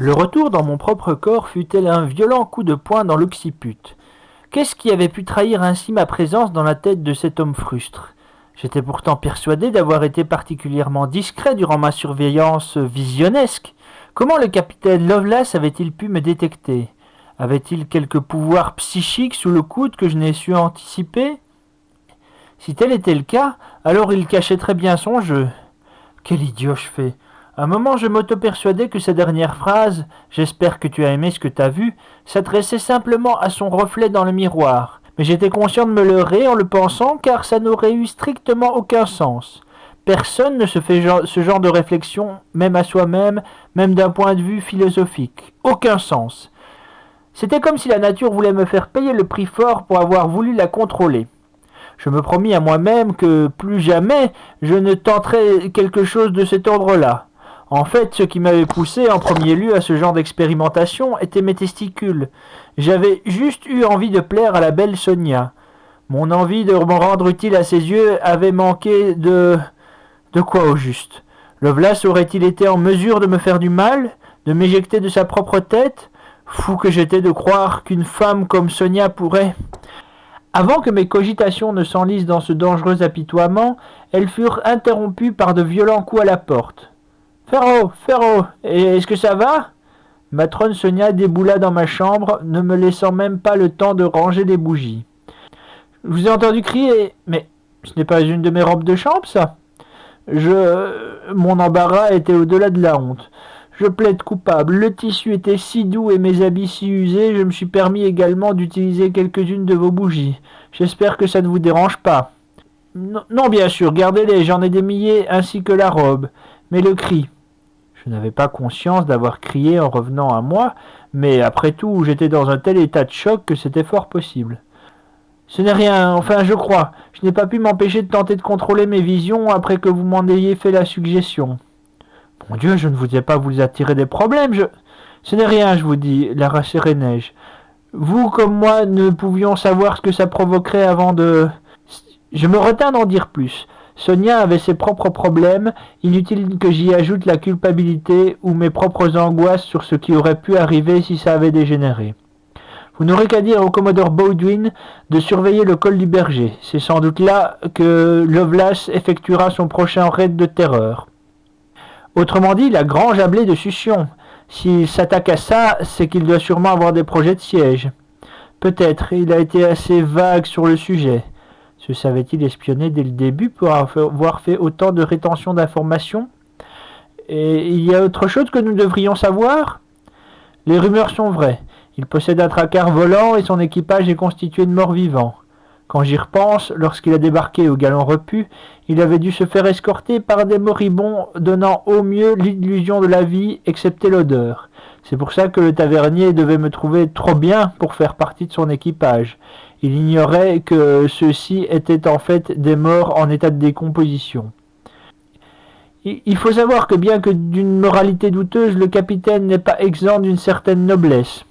Le retour dans mon propre corps fut tel un violent coup de poing dans l'occiput. Qu'est-ce qui avait pu trahir ainsi ma présence dans la tête de cet homme frustre? J'étais pourtant persuadé d'avoir été particulièrement discret durant ma surveillance visionnesque. Comment le capitaine Lovelace avait-il pu me détecter? Avait-il quelque pouvoir psychique sous le coude que je n'ai su anticiper? Si tel était le cas, alors il cachait très bien son jeu. Quel idiot je fais! Un moment je m'auto-persuadais que sa dernière phrase « J'espère que tu as aimé ce que t'as vu » s'adressait simplement à son reflet dans le miroir. Mais j'étais conscient de me leurrer en le pensant car ça n'aurait eu strictement aucun sens. Personne ne se fait ce genre de réflexion, même à soi-même, même d'un point de vue philosophique. Aucun sens. C'était comme si la nature voulait me faire payer le prix fort pour avoir voulu la contrôler. Je me promis à moi-même que plus jamais je ne tenterais quelque chose de cet ordre-là. En fait, ce qui m'avait poussé en premier lieu à ce genre d'expérimentation étaient mes testicules. J'avais juste eu envie de plaire à la belle Sonia. Mon envie de me rendre utile à ses yeux avait manqué de... De quoi au juste? Lovelace aurait-il été en mesure de me faire du mal? De m'éjecter de sa propre tête? Fou que j'étais de croire qu'une femme comme Sonia pourrait... Avant que mes cogitations ne s'enlisent dans ce dangereux apitoiement, elles furent interrompues par de violents coups à la porte. « Ferro, est-ce que ça va ?» Matrone Sonia déboula dans ma chambre, ne me laissant même pas le temps de ranger les bougies. « Je vous ai entendu crier, mais ce n'est pas une de mes robes de chambre, ça ?» Mon embarras était au-delà de la honte. Je plaide coupable. Le tissu était si doux et mes habits si usés, je me suis permis également d'utiliser quelques-unes de vos bougies. J'espère que ça ne vous dérange pas. Non, bien sûr, gardez-les, j'en ai des milliers, ainsi que la robe. Mais le cri... Je n'avais pas conscience d'avoir crié en revenant à moi, mais après tout, j'étais dans un tel état de choc que c'était fort possible. Ce n'est rien, enfin je crois. Je n'ai pas pu m'empêcher de tenter de contrôler mes visions après que vous m'en ayez fait la suggestion. Mon Dieu, je ne voudrais pas vous attirer des problèmes, Ce n'est rien, je vous dis, la rassérénai-je. Vous comme moi ne pouvions savoir ce que ça provoquerait avant de... Je me retins d'en dire plus. Sonia avait ses propres problèmes, inutile que j'y ajoute la culpabilité ou mes propres angoisses sur ce qui aurait pu arriver si ça avait dégénéré. Vous n'aurez qu'à dire au commodore Baldwin de surveiller le col du Berger. C'est sans doute là que Lovelace effectuera son prochain raid de terreur. Autrement dit, la grange à blé de Succion. S'il s'attaque à ça, c'est qu'il doit sûrement avoir des projets de siège. Peut-être, il a été assez vague sur le sujet. Se savait-il espionner dès le début pour avoir fait autant de rétention d'informations? Et il y a autre chose que nous devrions savoir? Les rumeurs sont vraies. Il possède un traqueur volant et son équipage est constitué de morts vivants. Quand j'y repense, lorsqu'il a débarqué au Galon Repu, il avait dû se faire escorter par des moribonds donnant au mieux l'illusion de la vie, excepté l'odeur. C'est pour ça que le tavernier devait me trouver trop bien pour faire partie de son équipage. Il ignorait que ceux-ci étaient en fait des morts en état de décomposition. Il faut savoir que bien que d'une moralité douteuse, le capitaine n'est pas exempt d'une certaine noblesse.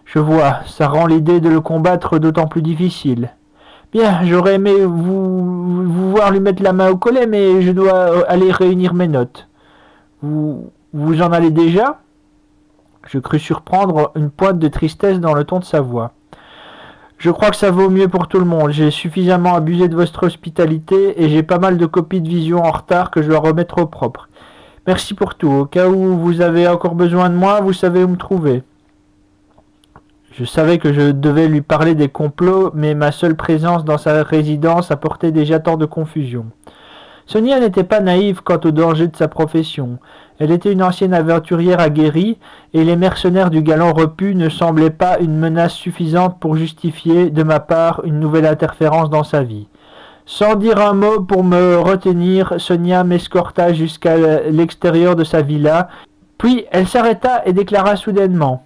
Je vois, ça rend l'idée de le combattre d'autant plus difficile. Bien, j'aurais aimé vous voir lui mettre la main au collet, mais je dois aller réunir mes notes. Vous en allez déjà? Je crus surprendre une pointe de tristesse dans le ton de sa voix. Je crois que ça vaut mieux pour tout le monde. J'ai suffisamment abusé de votre hospitalité et j'ai pas mal de copies de vision en retard que je dois remettre au propre. Merci pour tout. Au cas où vous avez encore besoin de moi, vous savez où me trouver. Je savais que je devais lui parler des complots, mais ma seule présence dans sa résidence apportait déjà tant de confusion. Sonia n'était pas naïve quant au danger de sa profession. Elle était une ancienne aventurière aguerrie, et les mercenaires du Galon Repu ne semblaient pas une menace suffisante pour justifier, de ma part, une nouvelle interférence dans sa vie. Sans dire un mot pour me retenir, Sonia m'escorta jusqu'à l'extérieur de sa villa, puis elle s'arrêta et déclara soudainement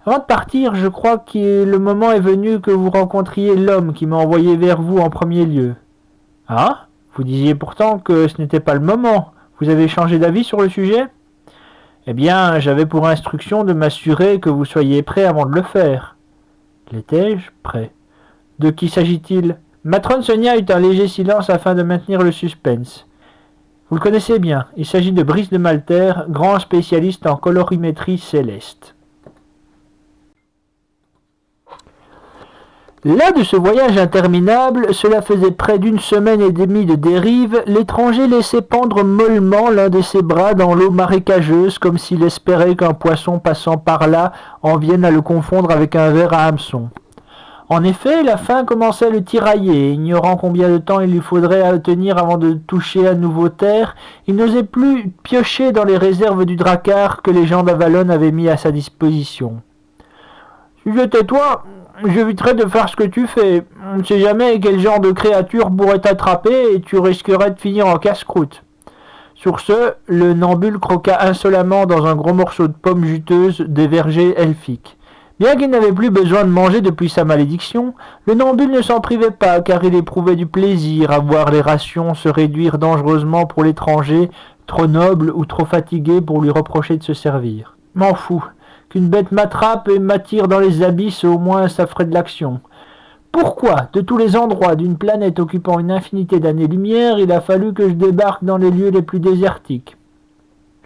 « Avant de partir, je crois que le moment est venu que vous rencontriez l'homme qui m'a envoyé vers vous en premier lieu. »« Ah ? Vous disiez pourtant que ce n'était pas le moment. Vous avez changé d'avis sur le sujet ? » ?»« Eh bien, j'avais pour instruction de m'assurer que vous soyez prêt avant de le faire. » »« L'étais-je prêt ? De qui s'agit-il ? » Matrone Sonia eut un léger silence afin de maintenir le suspense. « Vous le connaissez bien, il s'agit de Brice de Malter, grand spécialiste en colorimétrie céleste. Là de ce voyage interminable, cela faisait près d'une semaine et demie de dérive, l'étranger laissait pendre mollement l'un de ses bras dans l'eau marécageuse comme s'il espérait qu'un poisson passant par là en vienne à le confondre avec un ver à hameçon. En effet, la faim commençait à le tirailler, ignorant combien de temps il lui faudrait tenir avant de toucher à nouveau terre, il n'osait plus piocher dans les réserves du drakkar que les gens d'Avalon avaient mis à sa disposition. « Si j'étais toi, j'éviterais de faire ce que tu fais. On ne sait jamais quel genre de créature pourrait t'attraper et tu risquerais de finir en casse-croûte. » Sur ce, le Nambule croqua insolemment dans un gros morceau de pomme juteuse des vergers elfiques. Bien qu'il n'avait plus besoin de manger depuis sa malédiction, le Nambule ne s'en privait pas car il éprouvait du plaisir à voir les rations se réduire dangereusement pour l'étranger, trop noble ou trop fatigué pour lui reprocher de se servir. « M'en fous. Qu'une bête m'attrape et m'attire dans les abysses, au moins ça ferait de l'action. Pourquoi, de tous les endroits d'une planète occupant une infinité d'années-lumière, il a fallu que je débarque dans les lieux les plus désertiques ?»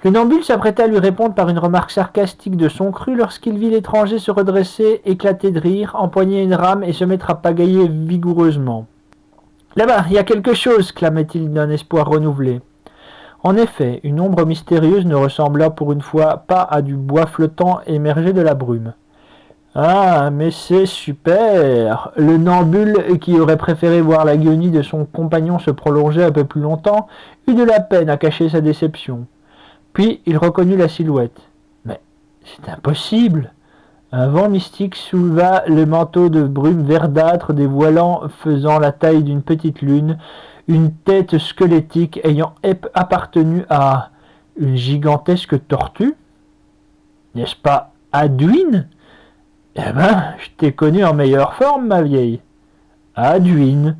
Le Nambule s'apprêta à lui répondre par une remarque sarcastique de son cru lorsqu'il vit l'étranger se redresser, éclater de rire, empoigner une rame et se mettre à pagailler vigoureusement. « Là-bas, il y a quelque chose !» clamait-il d'un espoir renouvelé. En effet, une ombre mystérieuse ne ressembla pour une fois pas à du bois flottant émergé de la brume. « Ah, mais c'est super !» Le Nambule, qui aurait préféré voir l'agonie de son compagnon se prolonger un peu plus longtemps, eut de la peine à cacher sa déception. Puis il reconnut la silhouette. « Mais c'est impossible !» Un vent mystique souleva le manteau de brume verdâtre dévoilant, faisant la taille d'une petite lune, une tête squelettique ayant appartenu à une gigantesque tortue. N'est-ce pas Adwin ? Eh ben, je t'ai connu en meilleure forme, ma vieille. Adwin.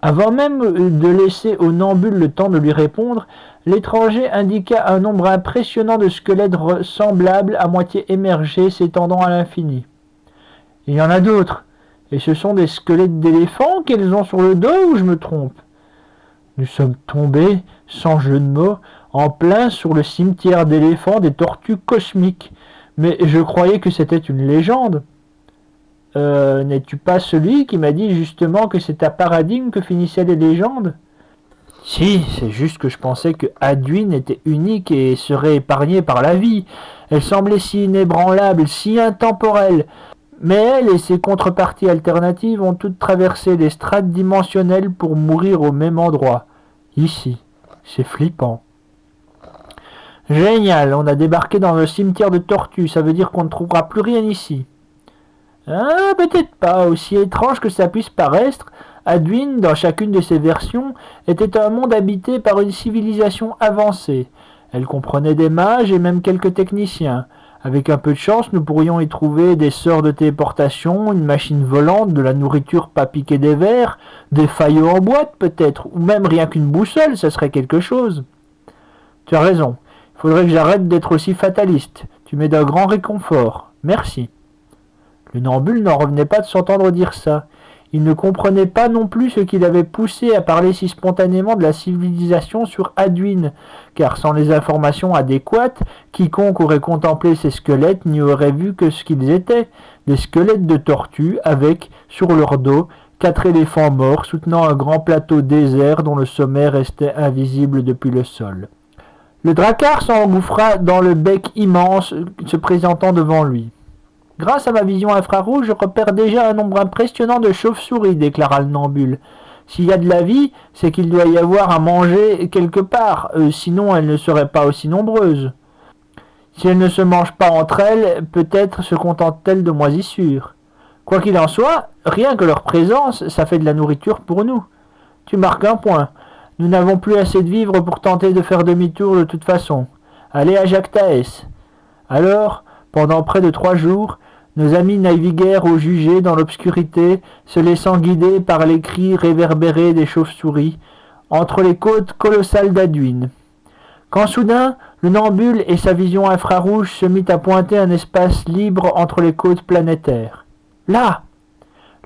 Avant même de laisser au Nambule le temps de lui répondre, l'étranger indiqua un nombre impressionnant de squelettes semblables à moitié émergés s'étendant à l'infini. Il y en a d'autres, et ce sont des squelettes d'éléphants qu'elles ont sur le dos ou je me trompe ? Nous sommes tombés, sans jeu de mots, en plein sur le cimetière d'éléphants des tortues cosmiques. Mais je croyais que c'était une légende. N'es-tu pas celui qui m'a dit justement que c'est à Paradigme que finissaient les légendes ? Si, c'est juste que je pensais que Adwin était unique et serait épargnée par la vie. Elle semblait si inébranlable, si intemporelle. Mais elle et ses contreparties alternatives ont toutes traversé les strates dimensionnelles pour mourir au même endroit. Ici. C'est flippant. Génial, on a débarqué dans un cimetière de tortues, ça veut dire qu'on ne trouvera plus rien ici. Ah, peut-être pas, aussi étrange que ça puisse paraître, Adwin, dans chacune de ses versions, était un monde habité par une civilisation avancée. Elle comprenait des mages et même quelques techniciens. Avec un peu de chance, nous pourrions y trouver des sorts de téléportation, une machine volante, de la nourriture pas piquée des vers, des faillots en boîte peut-être, ou même rien qu'une boussole, ça serait quelque chose. Tu as raison, il faudrait que j'arrête d'être aussi fataliste. Tu m'es d'un grand réconfort. Merci. Le Nambule n'en revenait pas de s'entendre dire ça. Il ne comprenait pas non plus ce qui l'avait poussé à parler si spontanément de la civilisation sur Adwin, car sans les informations adéquates, quiconque aurait contemplé ces squelettes n'y aurait vu que ce qu'ils étaient, des squelettes de tortues avec, sur leur dos, 4 éléphants morts soutenant un grand plateau désert dont le sommet restait invisible depuis le sol. Le drakkar s'engouffra dans le bec immense se présentant devant lui. « Grâce à ma vision infrarouge, je repère déjà un nombre impressionnant de chauves-souris, déclara le Nambule. S'il y a de la vie, c'est qu'il doit y avoir à manger quelque part, sinon elles ne seraient pas aussi nombreuses. Si elles ne se mangent pas entre elles, peut-être se contentent-elles de moisissures. Quoi qu'il en soit, rien que leur présence, ça fait de la nourriture pour nous. Tu marques un point. Nous n'avons plus assez de vivres pour tenter de faire demi-tour de toute façon. Allez à Jactaès. » Alors, pendant près de 3 jours, nos amis naviguèrent au jugé dans l'obscurité, se laissant guider par les cris réverbérés des chauves-souris, entre les côtes colossales d'Adwin. Quand soudain, le Nambule et sa vision infrarouge se mit à pointer un espace libre entre les côtes planétaires. Là!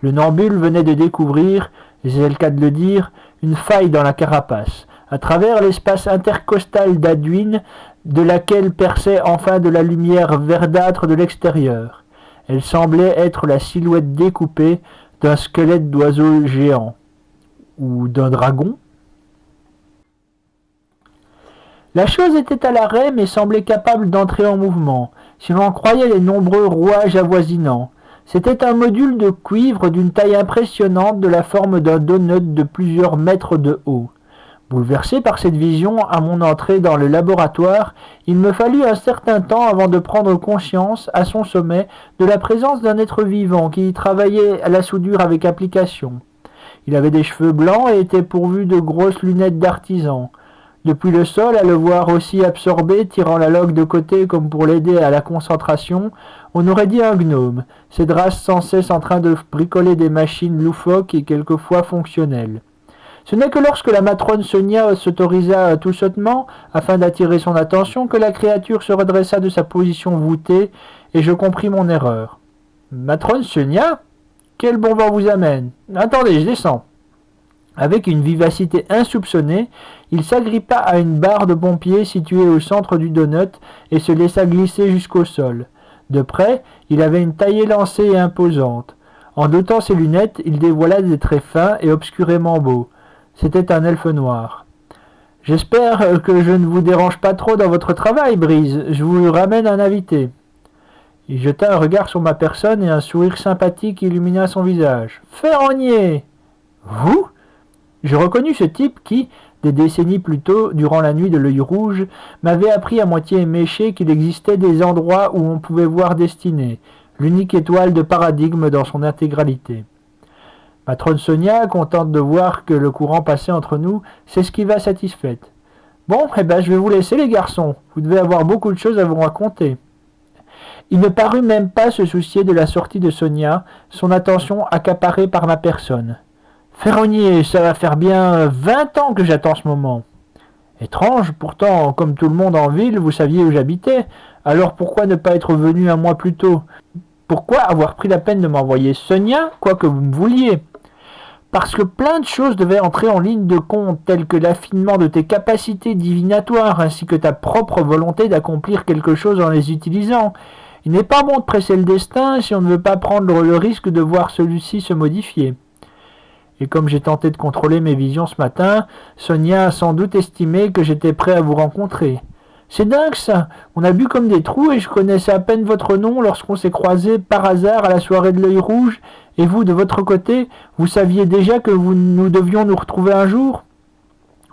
Le Nambule venait de découvrir, et c'est le cas de le dire, une faille dans la carapace, à travers l'espace intercostal d'Adwin, de laquelle perçait enfin de la lumière verdâtre de l'extérieur. Elle semblait être la silhouette découpée d'un squelette d'oiseau géant. Ou d'un dragon. La chose était à l'arrêt, mais semblait capable d'entrer en mouvement, si l'on croyait les nombreux rouages avoisinants. C'était un module de cuivre d'une taille impressionnante, de la forme d'un donut de plusieurs mètres de haut. Bouleversé par cette vision à mon entrée dans le laboratoire, il me fallut un certain temps avant de prendre conscience, à son sommet, de la présence d'un être vivant qui y travaillait à la soudure avec application. Il avait des cheveux blancs et était pourvu de grosses lunettes d'artisan. Depuis le sol, à le voir aussi absorbé, tirant la loque de côté comme pour l'aider à la concentration, on aurait dit un gnome, ses draps sans cesse en train de bricoler des machines loufoques et quelquefois fonctionnelles. Ce n'est que lorsque la matrone Sonia s'autorisa tout sottement, afin d'attirer son attention, que la créature se redressa de sa position voûtée, et je compris mon erreur. « Matrone Sonia ? Quel bon vent vous amène ? Attendez, je descends. » Avec une vivacité insoupçonnée, il s'agrippa à une barre de pompier située au centre du donut et se laissa glisser jusqu'au sol. De près, il avait une taille élancée et imposante. En dotant ses lunettes, il dévoila des traits fins et obscurément beaux. C'était un elfe noir. « J'espère que je ne vous dérange pas trop dans votre travail, Brise. Je vous ramène un invité. » Il jeta un regard sur ma personne et un sourire sympathique illumina son visage. « Ferronnier ! Vous ?» Je reconnus ce type qui, des décennies plus tôt, durant la nuit de l'œil rouge, m'avait appris à moitié éméché qu'il existait des endroits où on pouvait voir Destinée, l'unique étoile de paradigme dans son intégralité. Matrone Sonia, contente de voir que le courant passait entre nous, s'esquiva satisfaite. « Bon, je vais vous laisser les garçons, vous devez avoir beaucoup de choses à vous raconter. » Il ne parut même pas se soucier de la sortie de Sonia, son attention accaparée par ma personne. « Ferronnier, ça va faire bien 20 ans que j'attends ce moment. » Étrange, pourtant, comme tout le monde en ville, vous saviez où j'habitais, alors pourquoi ne pas être venu un mois plus tôt? Pourquoi avoir pris la peine de m'envoyer Sonia, quoi que vous me vouliez? Parce que plein de choses devaient entrer en ligne de compte, telles que l'affinement de tes capacités divinatoires, ainsi que ta propre volonté d'accomplir quelque chose en les utilisant. Il n'est pas bon de presser le destin si on ne veut pas prendre le risque de voir celui-ci se modifier. Et comme j'ai tenté de contrôler mes visions ce matin, Sonia a sans doute estimé que j'étais prêt à vous rencontrer. C'est dingue ça, on a bu comme des trous et je connaissais à peine votre nom lorsqu'on s'est croisés par hasard à la soirée de l'œil rouge, et vous, de votre côté, vous saviez déjà que nous devions nous retrouver un jour?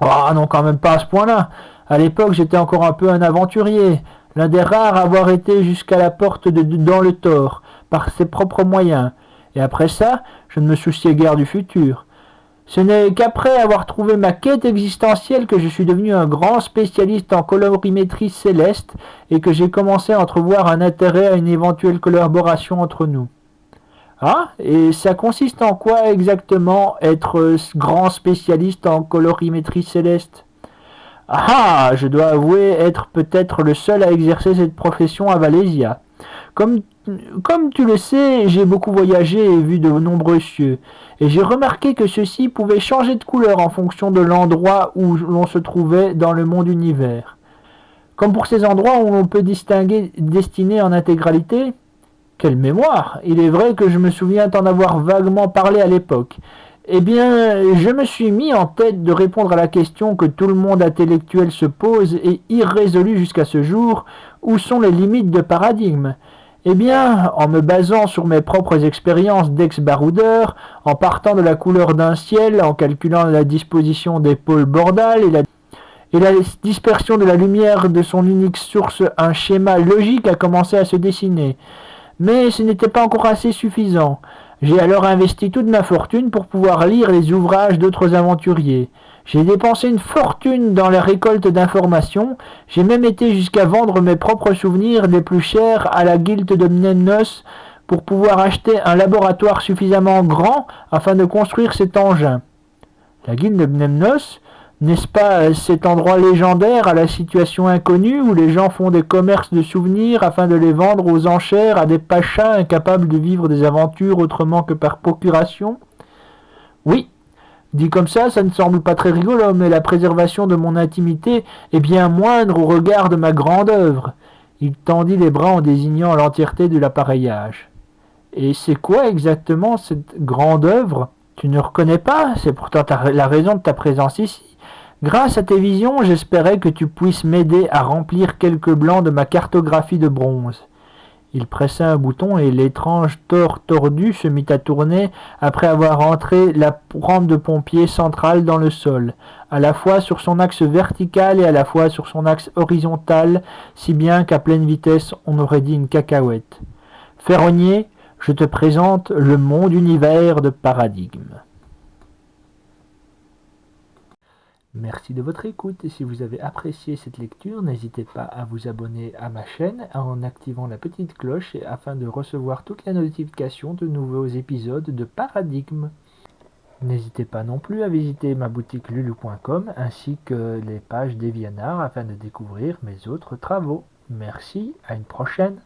Oh non, quand même pas à ce point-là. À l'époque, j'étais encore un peu un aventurier, l'un des rares à avoir été jusqu'à la porte dans le tort, par ses propres moyens. Et après ça, je ne me souciais guère du futur. Ce n'est qu'après avoir trouvé ma quête existentielle que je suis devenu un grand spécialiste en colorimétrie céleste et que j'ai commencé à entrevoir un intérêt à une éventuelle collaboration entre nous. Ah, et ça consiste en quoi exactement être grand spécialiste en colorimétrie céleste? Ah, je dois avouer être peut-être le seul à exercer cette profession à Valésia. Comme tu le sais, j'ai beaucoup voyagé et vu de nombreux cieux, et j'ai remarqué que ceux-ci pouvaient changer de couleur en fonction de l'endroit où l'on se trouvait dans le monde univers. Comme pour ces endroits où l'on peut distinguer Destinée en intégralité. Quelle mémoire! Il est vrai que je me souviens t'en avoir vaguement parlé à l'époque. Eh bien, je me suis mis en tête de répondre à la question que tout le monde intellectuel se pose et irrésolue jusqu'à ce jour, où sont les limites de paradigme? Eh bien, en me basant sur mes propres expériences d'ex-baroudeur, en partant de la couleur d'un ciel, en calculant la disposition des pôles bordales et la dispersion de la lumière de son unique source, un schéma logique a commencé à se dessiner. Mais ce n'était pas encore assez suffisant. J'ai alors investi toute ma fortune pour pouvoir lire les ouvrages d'autres aventuriers. J'ai dépensé une fortune dans la récolte d'informations, j'ai même été jusqu'à vendre mes propres souvenirs les plus chers à la guilde de Mnemnos pour pouvoir acheter un laboratoire suffisamment grand afin de construire cet engin. La guilde de Mnemnos, n'est-ce pas cet endroit légendaire à la situation inconnue où les gens font des commerces de souvenirs afin de les vendre aux enchères à des pachas incapables de vivre des aventures autrement que par procuration? Oui, Dit comme ça ne semble pas très rigolo, mais la préservation de mon intimité est bien moindre au regard de ma grande œuvre. Il tendit les bras en désignant l'entièreté de l'appareillage. Et c'est quoi exactement cette grande œuvre? Tu ne reconnais pas? C'est pourtant la raison de ta présence ici. Grâce à tes visions, j'espérais que tu puisses m'aider à remplir quelques blancs de ma cartographie de bronze. Il pressa un bouton et l'étrange tordu se mit à tourner après avoir entré la rampe de pompier centrale dans le sol, à la fois sur son axe vertical et à la fois sur son axe horizontal, si bien qu'à pleine vitesse on aurait dit une cacahuète. Ferronnier, je te présente le monde-univers de Paradigme. Merci de votre écoute et si vous avez apprécié cette lecture, n'hésitez pas à vous abonner à ma chaîne en activant la petite cloche afin de recevoir toutes les notifications de nouveaux épisodes de Paradigme. N'hésitez pas non plus à visiter ma boutique lulu.com ainsi que les pages DeviantArt afin de découvrir mes autres travaux. Merci, à une prochaine.